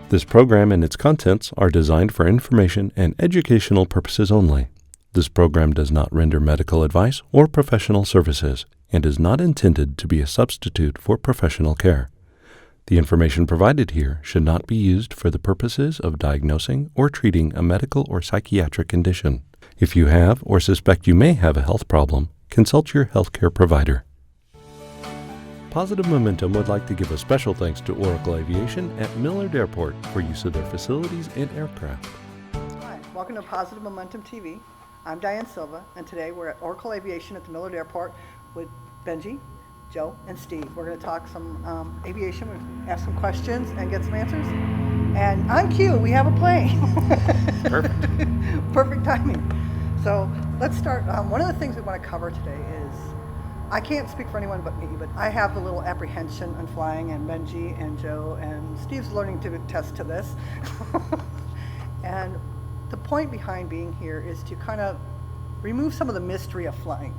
This program and its contents are designed for information and educational purposes only. This program does not render medical advice or professional services and is not intended to be a substitute for professional care. The information provided here should not be used for the purposes of diagnosing or treating a medical or psychiatric condition. If you have or suspect you may have a health problem, consult your healthcare provider. Positive Momentum would like to give a special thanks to Oracle Aviation at Millard Airport for use of their facilities and aircraft. Hi, welcome to Positive Momentum TV. I'm Diane Silva, and today we're at Oracle Aviation at the Millard Airport with Benji, Joe, and Steve. We're going to talk some aviation, we'll ask some questions, and get some answers. And on cue, we have a plane. Perfect. Perfect timing. So let's start. One of the things we want to cover today is, I can't speak for anyone but me, but I have a little apprehension on flying, and Benji and Joe and Steve's learning to attest to this. And the point behind being here is to kind of remove some of the mystery of flying.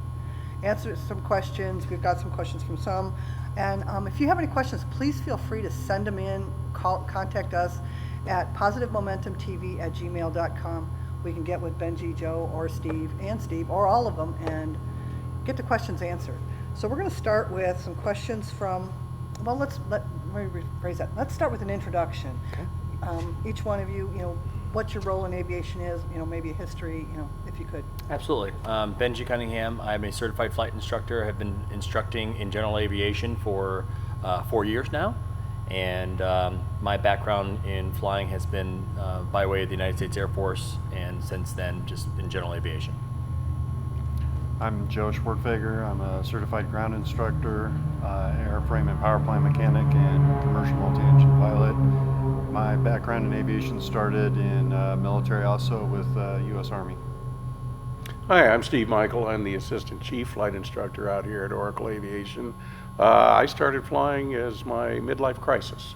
Answer some questions. We've got some questions from some. And if you have any questions, please feel free to send them in, contact us at positivemomentumtv@gmail.com. We can get with Benji, Joe, or Steve, or all of them, and get the questions answered. So we're going to start with some questions from, well, let me rephrase that. Let's start with an introduction. Okay. Each one of you, what your role in aviation is, maybe a history, if you could. Absolutely. Benji Cunningham. I'm a certified flight instructor. I've been instructing in general aviation for 4 years now. And my background in flying has been by way of the United States Air Force, and since then, just in general aviation. I'm Joe Schwartfeger. I'm a certified ground instructor, airframe and power plant mechanic, and commercial multi-engine pilot. My background in aviation started in military, also with U.S. Army. Hi, I'm Steve Michael. I'm the Assistant Chief Flight Instructor out here at Oracle Aviation. I started flying as my midlife crisis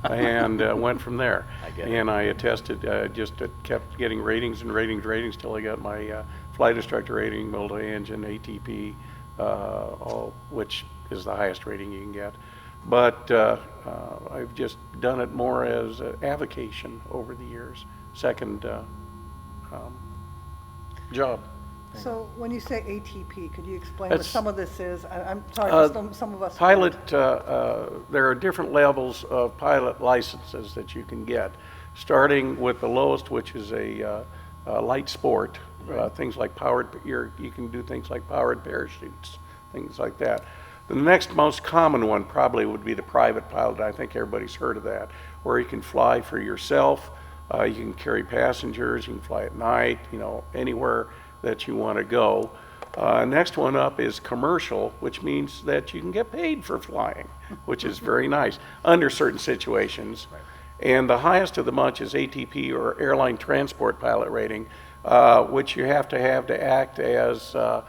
and went from there. I get it. And I attested, kept getting ratings till I got my flight instructor rating, multi-engine, ATP, which is the highest rating you can get. But I've just done it more as an avocation over the years, second job. So when you say ATP, could you explain what That's- some of this is? I'm sorry, some of us. Pilot, there are different levels of pilot licenses that you can get, starting with the lowest, which is a light sport, things like you can do things like powered parachutes, things like that. The next most common one probably would be the private pilot. I think everybody's heard of that, where you can fly for yourself, you can carry passengers, you can fly at night, anywhere that you want to go. Next one up is commercial, which means that you can get paid for flying, which is very nice under certain situations. Right. And the highest of the bunch is ATP, or airline transport pilot rating, which you have to act as a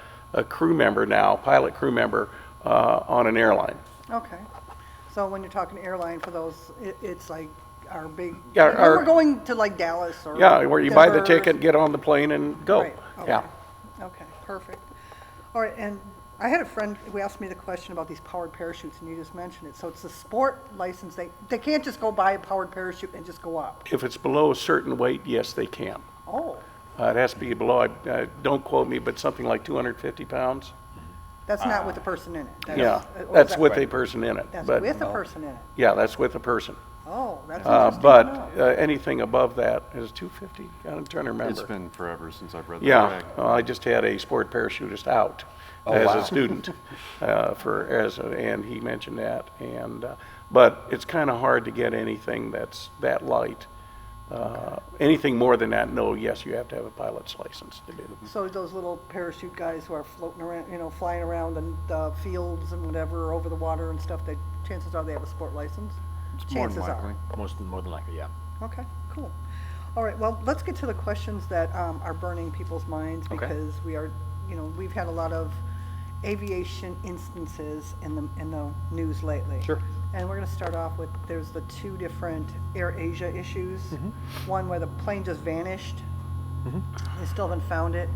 crew member now, pilot crew member on an airline. Okay. So when you're talking airline, for those, it's like our big, Yeah, we're going to like Dallas or. Yeah, where you buy the Denver. ticket, get on the plane, and go. Right, okay. Yeah. Okay, perfect. All right, and I had a friend who asked me the question about these powered parachutes, and you just mentioned it. So it's a sport license. They can't just go buy a powered parachute and just go up. If it's below a certain weight, yes, they can. Oh, It has to be below, don't quote me, but something like 250 pounds. that's not with the person in it. Yeah, or that's is that with right? a person in it. That's but- with a person in it. Yeah, that's with a person. Oh, that's interesting to But know. anything above that is 250. I'm trying to remember. It's been forever since I've read that. Yeah, back. I just had a sport parachutist out Oh, as wow. a student, and he mentioned that. But it's kind of hard to get anything that's that light. Anything more than that, yes, you have to have a pilot's license to do. So those little parachute guys who are floating around, flying around in the fields and whatever over the water and stuff, chances are they have a sport license? It's more than Chances likely. More than likely, yeah. Okay, cool. All right, well, let's get to the questions that are burning people's minds, Okay. because we've had a lot of aviation instances in the news lately. Sure. And we're going to start off with, there's the two different Air Asia issues. One where the plane just vanished. They still haven't found it.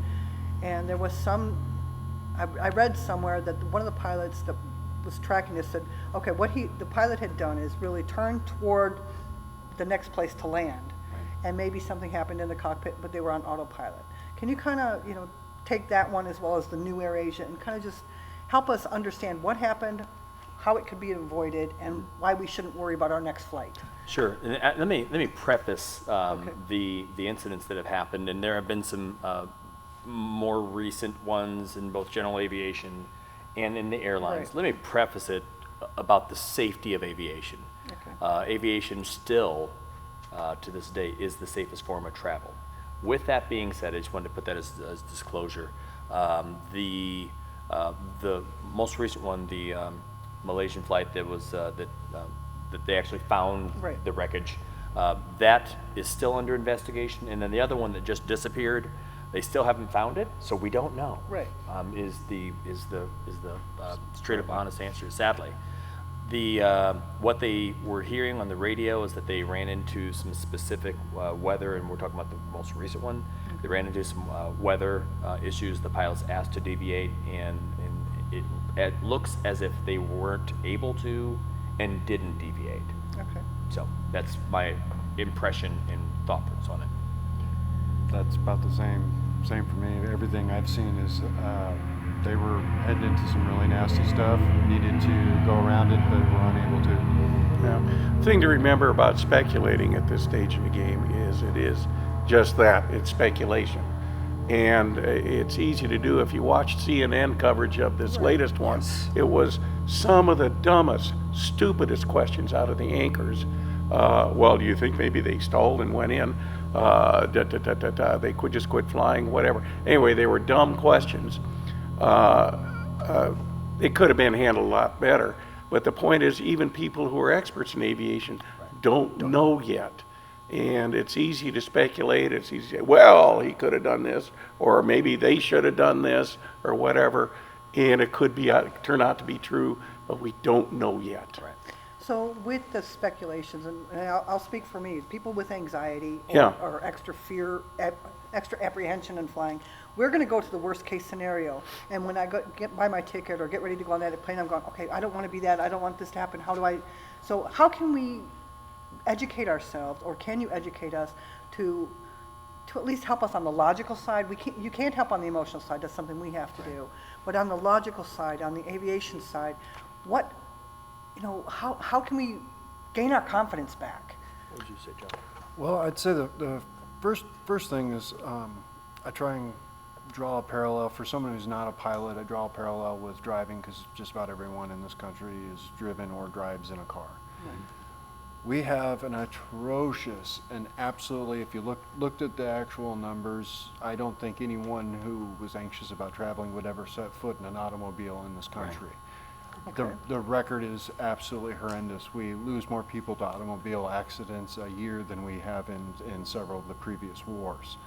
And there was I read somewhere that one of the pilots that was tracking this said, okay, what the pilot had done is really turned toward the next place to land. And maybe something happened in the cockpit, but they were on autopilot. Can you kind of, take that one as well as the new AirAsia and kind of just help us understand what happened, how it could be avoided, and why we shouldn't worry about our next flight? Sure. And let me preface Okay. the incidents that have happened, and there have been some more recent ones in both general aviation and in the airlines. Right. Let me preface it about the safety of aviation. Okay. Aviation still, to this day, is the safest form of travel. With that being said, I just wanted to put that as disclosure. The most recent one, the Malaysian flight that was that they actually found Right. the wreckage, that is still under investigation. And then the other one that just disappeared, they still haven't found it, so we don't know. Right. Is the straight up honest answer, sadly. What they were hearing on the radio is that they ran into some specific weather, and we're talking about the most recent one. They ran into some weather issues. The pilots asked to deviate, and it looks as if they weren't able to and didn't deviate. Okay. So that's my impression and thoughts on it. That's about the same for me. Everything I've seen is they were heading into some really nasty stuff, needed to go around it, but were unable to. Yeah. The thing to remember about speculating at this stage in the game is it is just that, it's speculation. And it's easy to do. If you watch CNN coverage of this latest one, it was some of the dumbest, stupidest questions out of the anchors. Well, do you think maybe they stalled and went in? They could just quit flying, whatever. Anyway, they were dumb questions. It could have been handled a lot better. But the point is, even people who are experts in aviation don't know yet. And it's easy to speculate. It's easy to say, well, he could have done this, or maybe they should have done this, or whatever. And it could be turn out to be true, but we don't know yet. Right. So with the speculations, and I'll speak for me, people with anxiety or, Yeah. or extra fear, extra apprehension in flying, we're going to go to the worst case scenario. And when I get buy my ticket or get ready to go on that plane, I'm going, okay, I don't want to be that. I don't want this to happen. So how can we educate ourselves, or can you educate us to at least help us on the logical side? You can't help on the emotional side. That's something we have to do. But on the logical side, on the aviation side, how can we gain our confidence back? What would you say, Joe? Well, I'd say the first thing is I try and draw a parallel. For someone who's not a pilot, I draw a parallel with driving, because just about everyone in this country is driven or drives in a car. We have an atrocious and absolutely, if you looked at the actual numbers, I don't think anyone who was anxious about traveling would ever set foot in an automobile in this country. Okay. The record is absolutely horrendous. We lose more people to automobile accidents a year than we have in several of the previous wars.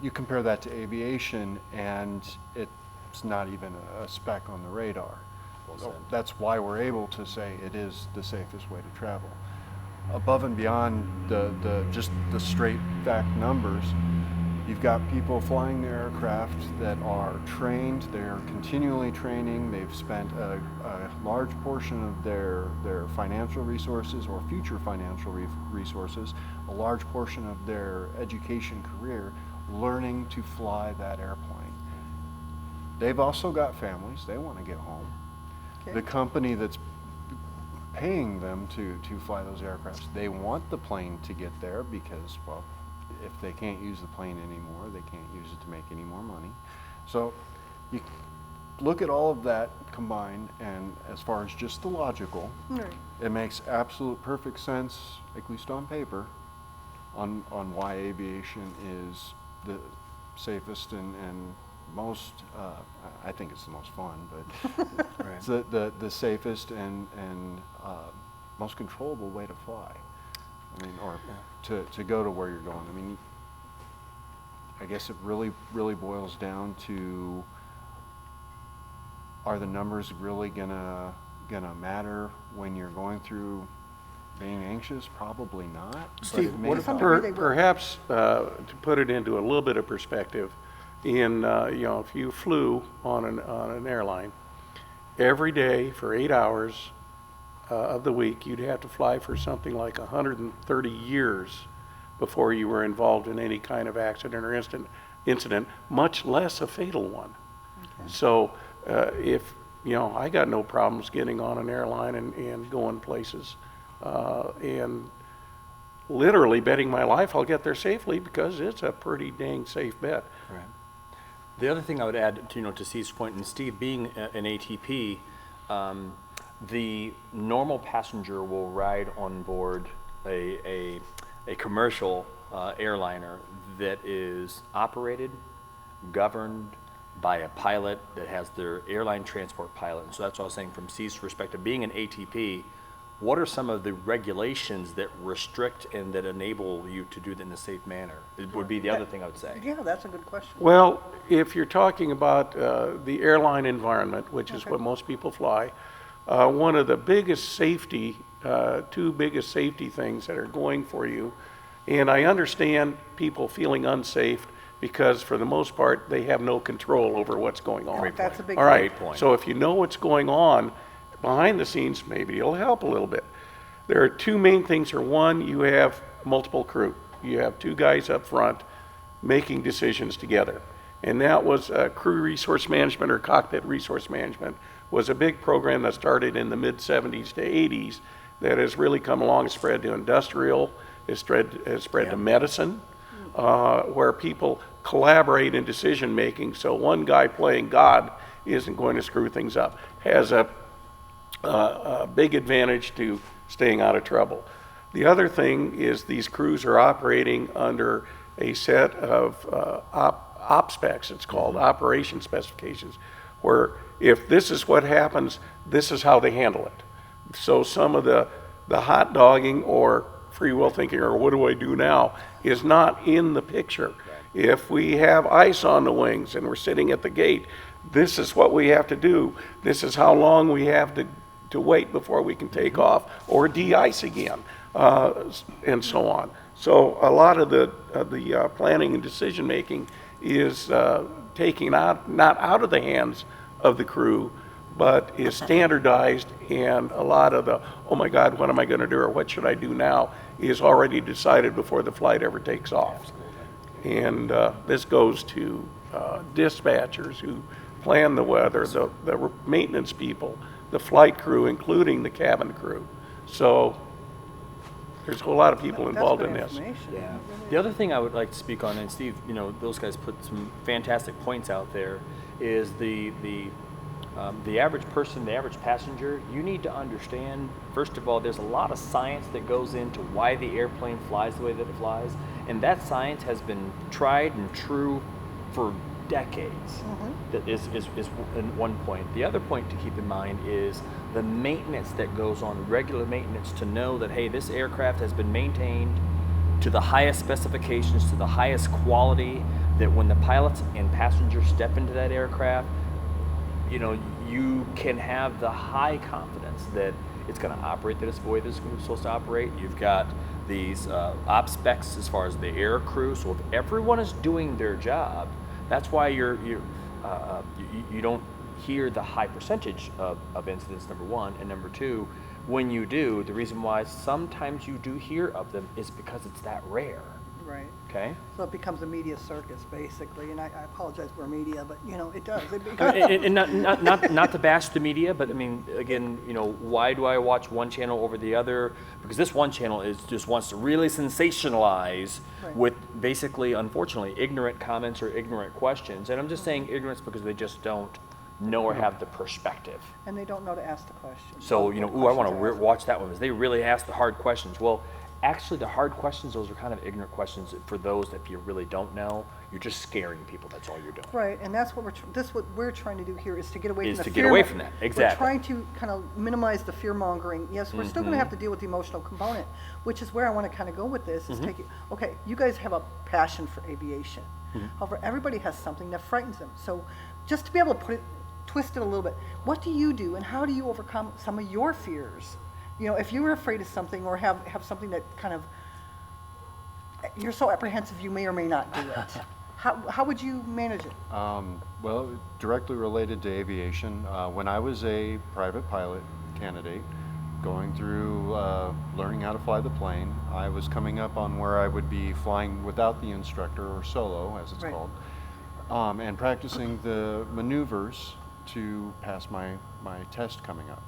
You compare that to aviation, and it's not even a speck on the radar. So that's why we're able to say it is the safest way to travel. Above and beyond just the straight fact numbers, you've got people flying their aircraft that are trained, they're continually training, they've spent a large portion of their financial resources or future financial resources, a large portion of their education career learning to fly that airplane. They've also got families, they want to get home. Okay. The company that's paying them to fly those aircrafts, they want the plane to get there because, well, if they can't use the plane anymore, they can't use it to make any more money. So you look at all of that combined, and as far as just the logical, Right. it makes absolute perfect sense, at least on paper, on why aviation is the safest and most, I think it's the most fun, but it's the safest and most controllable way to fly. I mean, or to go to where you're going. I mean, I guess it really boils down to, are the numbers really gonna matter when you're going through being anxious? Probably not. Steve, but it may what help. perhaps to put it into a little bit of perspective, if you flew on an airline every day for 8 hours, of the week, you'd have to fly for something like 130 years before you were involved in any kind of accident or incident, much less a fatal one. Okay. So if, I got no problems getting on an airline and going places, and literally betting my life I'll get there safely because it's a pretty dang safe bet. Right. The other thing I would add to Steve's point, and Steve being an ATP, the normal passenger will ride on board a commercial airliner that is operated, governed by a pilot that has their airline transport pilot. And so that's what I was saying from Steve's perspective. Being an ATP, what are some of the regulations that restrict and that enable you to do that in a safe manner? It would be the other thing I would say. Yeah, that's a good question. Well, if you're talking about the airline environment, which is what most people fly, one of the biggest safety, two biggest safety things that are going for you, and I understand people feeling unsafe because for the most part they have no control over what's going on. That's a big All right, point. so if you know what's going on behind the scenes, maybe it'll help a little bit. There are two main things here. One, you have multiple crew. You have two guys up front making decisions together. And that was crew resource management, or cockpit resource management, was a big program that started in the mid-70s to 80s that has really come along and spread to industrial, has spread to medicine, where people collaborate in decision making, so one guy playing God isn't going to screw things up. Has a big advantage to staying out of trouble. The other thing is these crews are operating under a set of op specs, it's called, operation specifications, where if this is what happens, this is how they handle it. So some of the hot dogging or free will thinking, or what do I do now, is not in the picture. If we have ice on the wings and we're sitting at the gate, this is what we have to do. This is how long we have to wait before we can take off or de-ice again, and so on. So a lot of the planning and decision making is taking not out of the hands of the crew, but is standardized, and a lot of the, oh my God, what am I going to do, or what should I do now, is already decided before the flight ever takes off. And this goes to dispatchers who plan the weather, the maintenance people, the flight crew, including the cabin crew. So there's a whole lot of people involved in this. Yeah. The other thing I would like to speak on, and Steve, those guys put some fantastic points out there, is the average person, the average passenger. You need to understand, first of all, there's a lot of science that goes into why the airplane flies the way that it flies, and that science has been tried and true for decades. That is one point. The other point to keep in mind is the maintenance that goes on, regular maintenance, to know that, hey, this aircraft has been maintained to the highest specifications, to the highest quality, that when the pilots and passengers step into that aircraft, you can have the high confidence that it's going to operate this way this is supposed to operate. You've got these op specs as far as the air crew, so if everyone is doing their job, that's why you don't hear the high percentage of incidents, number one, and number two, when you do, the reason why sometimes you do hear of them is because it's that rare. Right. Okay. So it becomes a media circus, basically, and I apologize for media, but it does. And not to bash the media, but I mean, again, why do I watch one channel over the other? Because this one channel just wants to really sensationalize with basically, unfortunately, ignorant comments or ignorant questions. And I'm just saying ignorance because they just don't know or have the perspective. And they don't know to ask the questions. So, I want to watch that one because they really ask the hard questions. Well, actually, the hard questions, those are kind of ignorant questions for those that you really don't know. You're just scaring people. That's all you're doing. Right, and that's what we're trying to do here is to get away from the fear. Get away from that, exactly. We're trying to kind of minimize the fear mongering. Yes, we're still going to have to deal with the emotional component, which is where I want to kind of go with this. Is okay, you guys have a passion for aviation. However, everybody has something that frightens them. So, just to be able to twist it a little bit, what do you do, and how do you overcome some of your fears? If you were afraid of something or have something that kind of, you're so apprehensive you may or may not do it, how would you manage it? Well, directly related to aviation, when I was a private pilot candidate, going through learning how to fly the plane. I was coming up on where I would be flying without the instructor, or solo as it's Right. called, and practicing the maneuvers to pass my test coming up.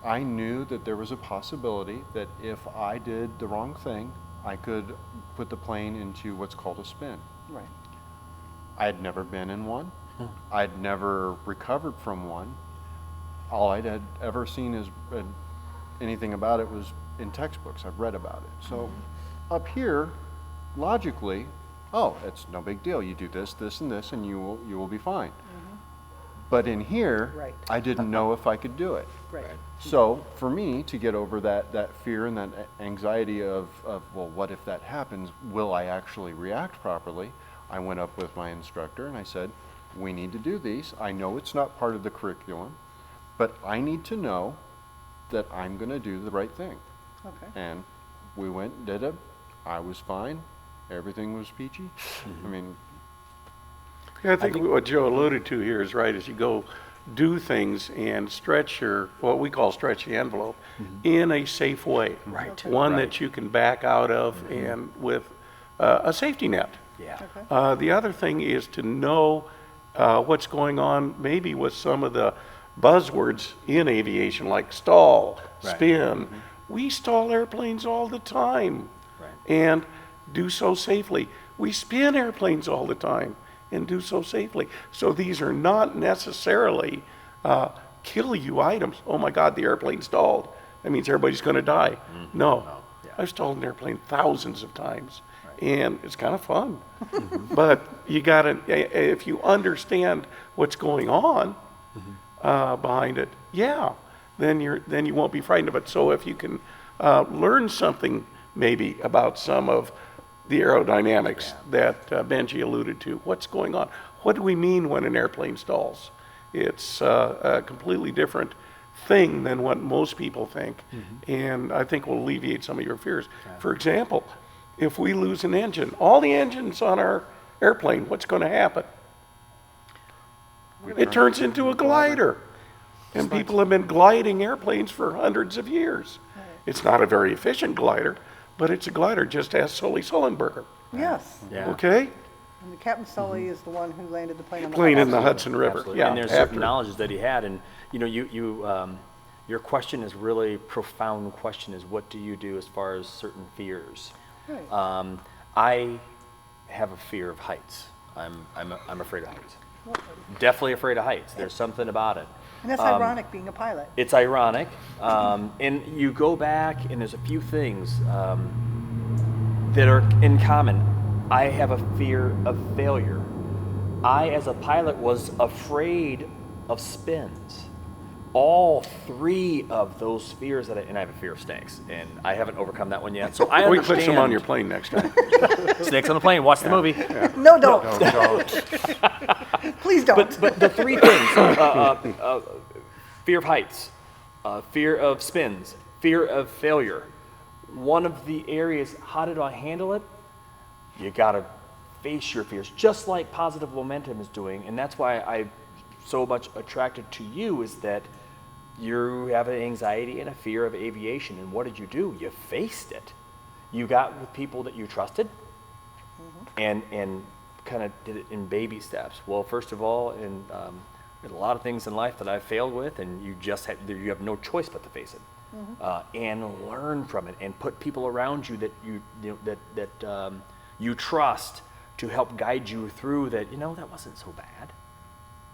I knew that there was a possibility that if I did the wrong thing, I could put the plane into what's called a spin. Right. I had never been in one. I'd never recovered from one. All I had ever seen is anything about it was in textbooks. I've read about it. So up here, logically, oh, it's no big deal. You do this, this, and this, and you will be fine. But in here, Right. I didn't know if I could do it. Right. So for me to get over that fear and that anxiety of, well, what if that happens? Will I actually react properly? I went up with my instructor and I said, we need to do these. I know it's not part of the curriculum, but I need to know that I'm going to do the right thing. Okay. And we went and did it. I was fine. Everything was peachy. I mean, Yeah, I think what Joe alluded to here is right, as you go do things and stretch what we call stretch the envelope in a safe way. Right. Okay. One Right. that you can back out of and with a safety net. Yeah. Okay. The other thing is to know what's going on maybe with some of the buzzwords in aviation, like stall, Right. spin. We stall airplanes all the time Right. and do so safely. We spin airplanes all the time and do so safely. So these are not necessarily kill you items. Oh my God, the airplane stalled. That means everybody's going to die. No. Yeah. I've stalled an airplane thousands of times, and it's kind of fun. But you got to, if you understand what's going on behind it, yeah, then you won't be frightened of it. So if you can learn something maybe about some of the aerodynamics that Benji alluded to, what's going on? What do we mean when an airplane stalls? It's a completely different thing than what most people think, and I think will alleviate some of your fears. For example, if we lose an engine, all the engines on our airplane, what's going to happen? It turns into a glider. And people have been gliding airplanes for hundreds of years. It's not a very efficient glider, but it's a glider, just as Sully Sullenberger. Yes. Yeah. Okay? And the Captain Sully is the one who landed the plane on the Plane in the Hudson. Hudson River. Absolutely. Yeah, And there's after. certain knowledge that he had, and you know, your question is really profound. Question is, what do you do as far as certain fears? Right. I have a fear of heights. I'm afraid of heights. Definitely afraid of heights. There's something about it. And that's ironic being a pilot. It's ironic, and you go back, and there's a few things that are in common. I have a fear of failure. I, as a pilot, was afraid of spins. All three of those fears and I have a fear of snakes, and I haven't overcome that one yet. So I We understand. put some on your plane next time. Snakes on the plane. Watch the movie. No, don't. don't. Please don't. But the three things: fear of heights, fear of spins, fear of failure. One of the areas, how did I handle it? You gotta face your fears, just like positive momentum is doing, and that's why I'm so much attracted to you. Is that you have an anxiety and a fear of aviation, and what did you do? You faced it. You got with people that you trusted, and kind of did it in baby steps. Well, first of all, in a lot of things in life that I've failed with, and you have no choice but to face it, and learn from it, and put people around you that you trust to help guide you through that. That wasn't so bad,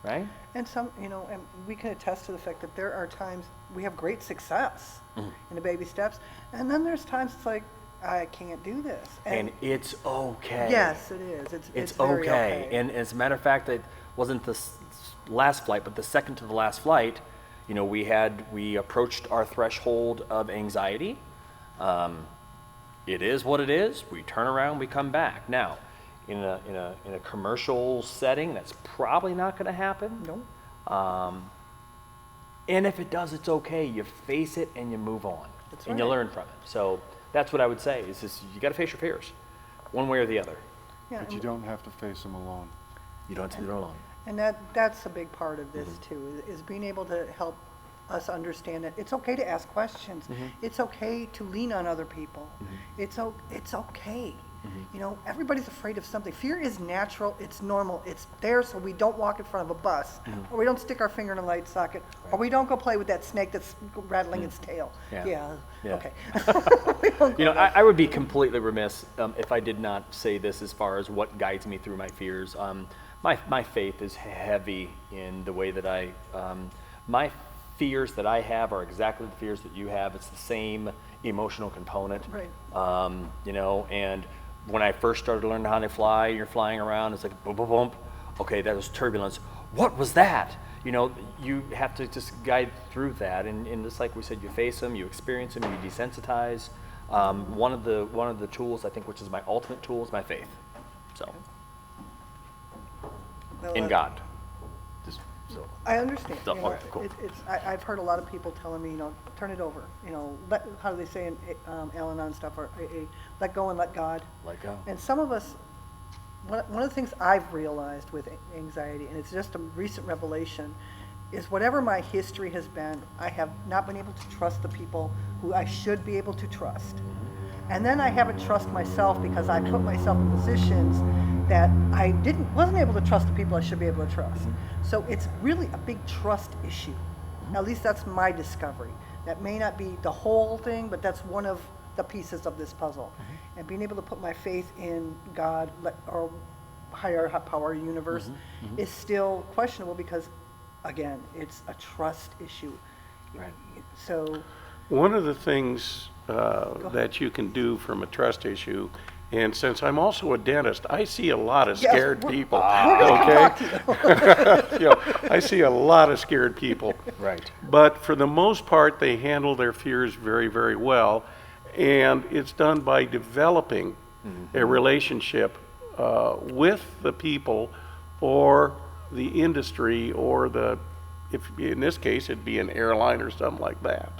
right? And and we can attest to the fact that there are times we have great success in the baby steps, and then there's times it's like, I can't do this. And it's okay. Yes, it is. It's very okay. And as a matter of fact, it wasn't the last flight, but the second to the last flight. We approached our threshold of anxiety. It is what it is. We turn around, we come back. Now, in a commercial setting, that's probably not going to happen. No. And if it does, it's okay. You face it and you move on, That's and you right. learn from it. So that's what I would say. Is this, you got to face your fears, one way or the other. Yeah, But you don't have to face them alone. You don't have to do it alone. and that's a big part of this too, is being able to help us understand that it's okay to ask questions. It's okay to lean on other people. It's okay. You know, everybody's afraid of something. Fear is natural, it's normal, it's there so we don't walk in front of a bus, or we don't stick our finger in a light socket, or we don't go play with that snake that's rattling its tail. Yeah. Okay. You know, I would be completely remiss if I did not say this as far as what guides me through my fears. My faith is heavy in the way that my fears that I have are exactly the fears that you have. It's the same emotional component. Right. You know, and when I first started learning how to fly, you're flying around, it's like boom, boom, boom. Okay, that was turbulence. What was that? You know, you have to just guide through that, and just like we said, you face them, you experience them, you desensitize. One of the tools I think, which is my ultimate tool, is my faith. So, Well, in God. Just so. I understand. So, You know, okay, cool. I've heard a lot of people telling me, you know, turn it over. You know, how do they say in Al-Anon stuff, or let go and let God. Let go. And some of us, one of the things I've realized with anxiety, and it's just a recent revelation, is whatever my history has been, I have not been able to trust the people who I should be able to trust. And then I haven't trusted myself because I put myself in positions that I wasn't able to trust the people I should be able to trust. So it's really a big trust issue. At least that's my discovery. That may not be the whole thing, but that's one of the pieces of this puzzle. And being able to put my faith in God or higher power universe is still questionable because, again, it's a trust issue. Right. So One of the things that you can do from a trust issue, and since I'm also a dentist, I see a lot of Yes, scared people. we're gonna talk to you. You know, I see a lot of scared people. Right. But for the most part, they handle their fears very, very well. And it's done by developing a relationship with the people or the industry or if in this case, it'd be an airline or something like that.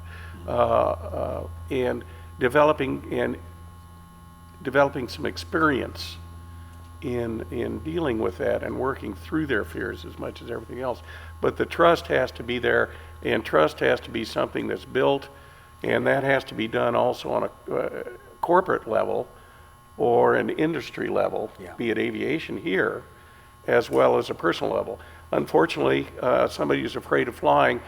And developing some experience in dealing with that and working through their fears as much as everything else. But the trust has to be there, and trust has to be something that's built, and that has to be done also on a corporate level or an industry level, be it aviation here, as well as a personal level. Unfortunately, somebody who's afraid of flying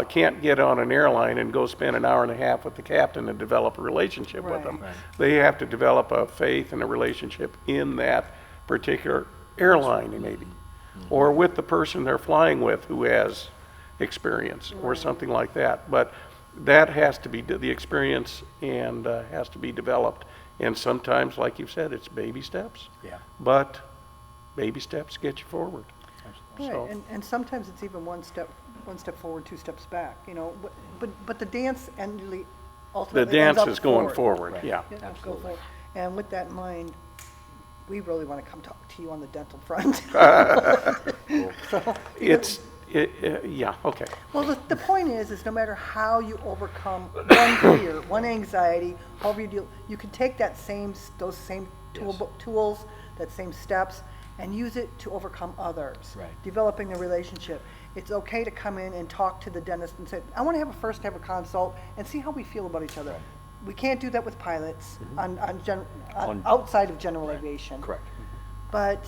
can't get on an airline and go spend an hour and a half with the captain and develop a relationship with them. Right. They have to develop a faith and a relationship in that particular airline, maybe, or with the person they're flying with who has experience or something like that. But that has to be the experience and has to be developed. And sometimes, like you said, it's baby steps. Yeah. But baby steps get you forward. Right, So- and sometimes it's even one step forward, 2 steps back, you know, but the dance ultimately The dance ends up is going forward, Right. yeah. Yeah, go Absolutely. forward. And with that in mind, we really want to come talk to you on the dental front. So, Yeah, okay. well, the point is no matter how you overcome one fear, one anxiety, however you deal, you can take those same tools, that same steps, and use it to overcome others. Right. Developing the relationship. It's okay to come in and talk to the dentist and say, I want to have a consult and see how we feel about each other. We can't do that with pilots outside of general aviation. Correct. But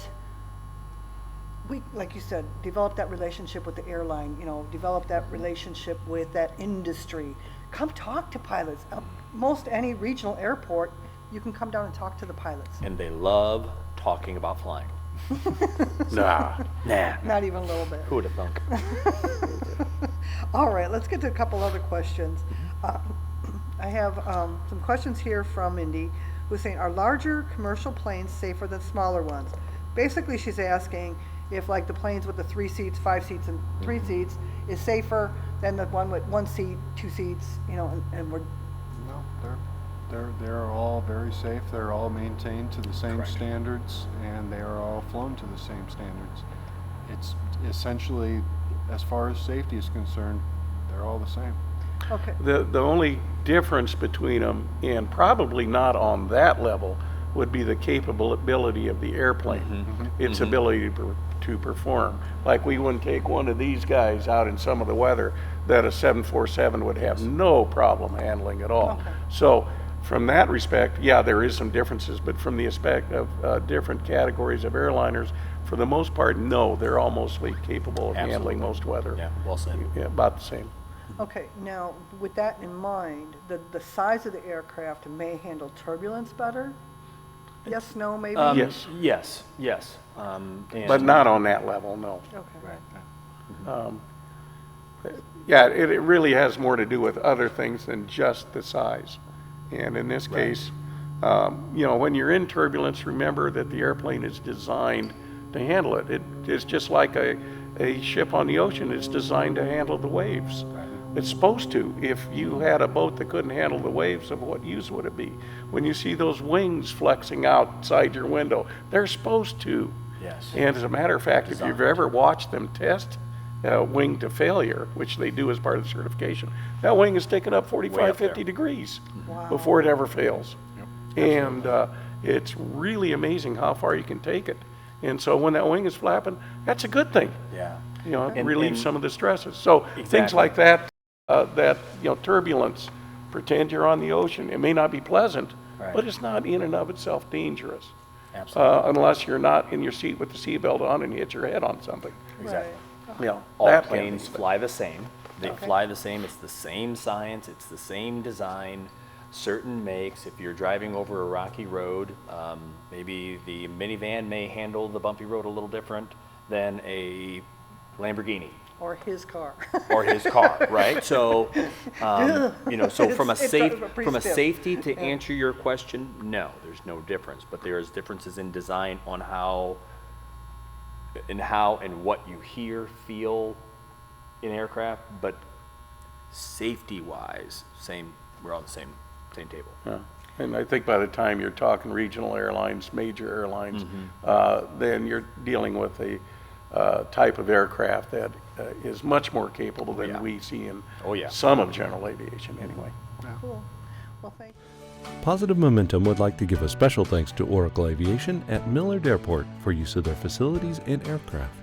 we, like you said, develop that relationship with the airline, you know, develop that relationship with that industry. Come talk to pilots. Most any regional airport, you can come down and talk to the pilots. And they love talking about flying. Nah. Nah. Not even a little bit. Who would have thunk? All right, let's get to a couple other questions. I have some questions here from Mindy, who's saying, are larger commercial planes safer than smaller ones? Basically, she's asking if like the planes with the 3 seats, 5 seats, and 3 seats is safer than the one with 1 seat, 2 seats, you know, and we're, No, they're all very safe. They're all maintained to the same standards, and they are all flown to the same standards. It's essentially, as far as safety is concerned, they're all the same. okay. The only difference between them, and probably not on that level, would be the capability of the airplane. Its ability to to perform. Like we wouldn't take one of these guys out in some of the weather that a 747 would have no problem handling at all. Okay. So from that respect, yeah, there is some differences, but from the aspect of different categories of airliners, for the most part, no, they're all mostly capable of handling most weather. Yeah, well said. Yeah, about the same. Okay, now, with that in mind, the size of the aircraft may handle turbulence better? Yes, no, maybe? Yes. Yes. And But not on that level, no. Okay. Right. Yeah, it really has more to do with other things than just the size. And in this case, when you're in turbulence, remember that the airplane is designed to handle it. It's just like a ship on the ocean. It's designed to handle the waves. It's supposed to. If you had a boat that couldn't handle the waves, of what use would it be? When you see those wings flexing outside your window, they're supposed to. Yes. And as a matter of fact, if you've ever watched them test wing to failure, which they do as part of the certification, that wing is taken up 45, 50 degrees before it ever fails. And it's really amazing how far you can take it. And so when that wing is flapping, that's a good thing. Yeah. It relieves some of the stresses. So things Exactly. like that, turbulence, pretend you're on the ocean. It may not be pleasant, Right. but it's not in and of itself dangerous. Absolutely. Unless you're not in your seat with the seatbelt on and you hit your head on something. Exactly. All All planes fly the same. They Okay. fly the same. It's the same science. It's the same design. Certain makes. If you're driving over a rocky road, maybe the minivan may handle the bumpy road a little different than a Lamborghini Or his car. or his car, right? So, so from a It's pretty from a stiff. safety to answer your question, no, there's no difference. But there is differences in design on how and what you hear, feel in aircraft. But safety-wise, same. We're on the same table. Yeah. And I think by the time you're talking regional airlines, major airlines, then you're dealing with a type of aircraft that is much more capable than Yeah. we see in Oh, yeah. some of general aviation anyway. Cool. Well, thank you. Positive Momentum would like to give a special thanks to Oracle Aviation at Millard Airport for use of their facilities and aircraft.